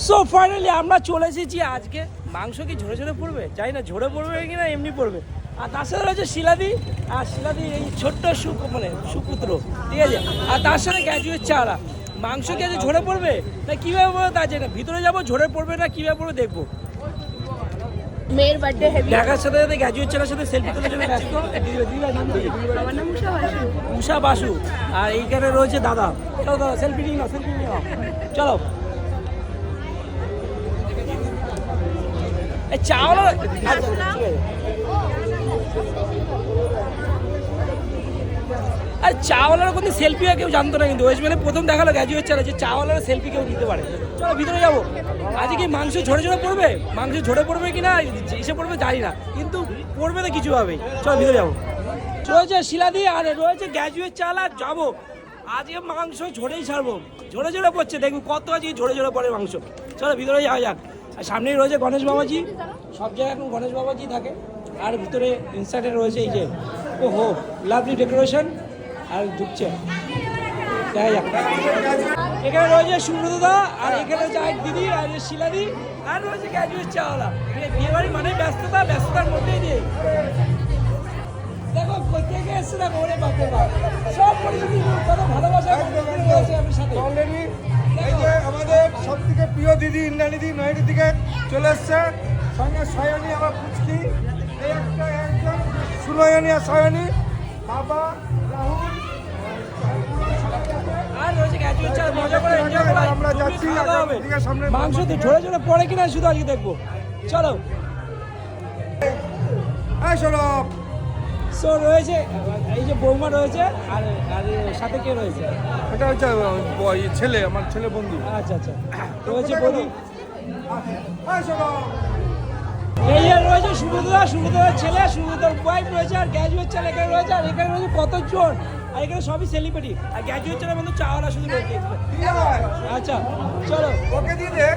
So finally আমরা চলে এসেছি। আজকে মাংস কি ঝরে ঝরে পড়বে, জানি না ঝরে পড়বে কি না এমনি পড়বে। আর তার সাথে রয়েছে শিলাদি, আর শিলাদি এই ছোট্ট সুপুত্র, ঠিক আছে। আর তার সাথে গ্র্যাজুয়েট চারা। মাংস কি আজ ঝরে পড়বে না কীভাবে পড়বে তা জানি না। ভিতরে যাবো, ঝরে পড়বে না কীভাবে পড়বে দেখবো। মেয়ের বার্থডে হেভি দেখার সাথে সাথে গ্র্যাজুয়েট চারার সাথে সেলফি তোলার জন্য ব্যস্ত। আমার নাম উষা বাসু। আর এইখানে রয়েছে দাদা। চলো দাদা সেলফি নিয়ে নাও, সেলফি নিয়ে নাও, চলো। চাওয়ালা আর চাওয়ালার কোনো সেলফি কেউ জানতো না, কিন্তু ওয়েস্ট বেঙ্গলে প্রথম দেখালো গ্র্যাজুয়েট চারা যে চাওয়ালার সেলফি কেউ দিতে পারে। চলো ভিতরে যাবো। আজকে কি মাংস ঝরে ঝরে পড়বে, মাংস ঝরে পড়বে কি না এসে পড়বে জানি না, কিন্তু পড়বে না কিছু হবে। চলো ভিতরে যাবো। রয়েছে শিলাদি আর রয়েছে গ্র্যাজুয়েট চালা, যাবো। আজকে মাংস ঝরেই ছাড়বো, ঝরে ঝরে পড়ছে, দেখবো কত আজকে ঝরে ঝরে পড়ে মাংস। চলো ভিতরে যাওয়া যাক। আর সামনেই রয়েছে গণেশ বাবাজি, সব জায়গায় এখন গণেশ বাবাজি থাকে। আর ভিতরে ইনসাইডে রয়েছে এই যে ওহো লাভলি ডেকোরেশন, আর ঢুকছে দেখা যাক। এখানে রয়েছে সুব্রতদা, আর এখানে রয়েছে এক দিদি, আর শিলাদি, আর রয়েছে গ্র্যাজুয়েট চাওয়ালা। বিয়ে বাড়ি মানে ব্যস্ততা, ব্যস্ততার মধ্যেই দিয়ে দেখো কোথেকে এসছে, দেখো ওরে বাপরে বাপ, সব পরিচিতি কত ভালোবাসা রয়েছে আমার সাথে। অলরেডি এই যে আমাদের সব থেকে প্রিয় দিদি ইন্দ্রাণীদি নয়টির দিকে চলে এসছে, সঙ্গে সয়নী আমার পুচকি, এই একটা একজন সুনয়নী আর সয়নী, বাবা রাহুল, আর রয়েছে গ্র্যাজুয়েট চাওয়ালা। মজা করে এনজয় করে আমরা যাচ্ছি দিকে সামনে। মাংস তো ঝরে ঝরে পড়ে কিনা শুধু আজকে দেখবো। চলো। এই সরব সো রয়েছে এই যে বৌমা রয়েছে, আর আর সাথে কে রয়েছে? এটা হচ্ছে ছেলে, আমার ছেলে বন্ধু। আচ্ছা আচ্ছা, রয়েছে বৌদি। এই সরব এই যে রয়েছে সুব্রতদা, সুব্রতদার ছেলে, সুব্রতদার ওয়াইফ রয়েছে, আর গ্র্যাজুয়েট ছেলে এখানে রয়েছে। আর এখানে রয়েছে কতজন, আর এখানে সবই সেলিব্রিটি। আর গ্র্যাজুয়েট ছেলে বন্ধু চাওয়ালা শুধু রয়েছে। আচ্ছা চলো ওকে দিয়ে দে।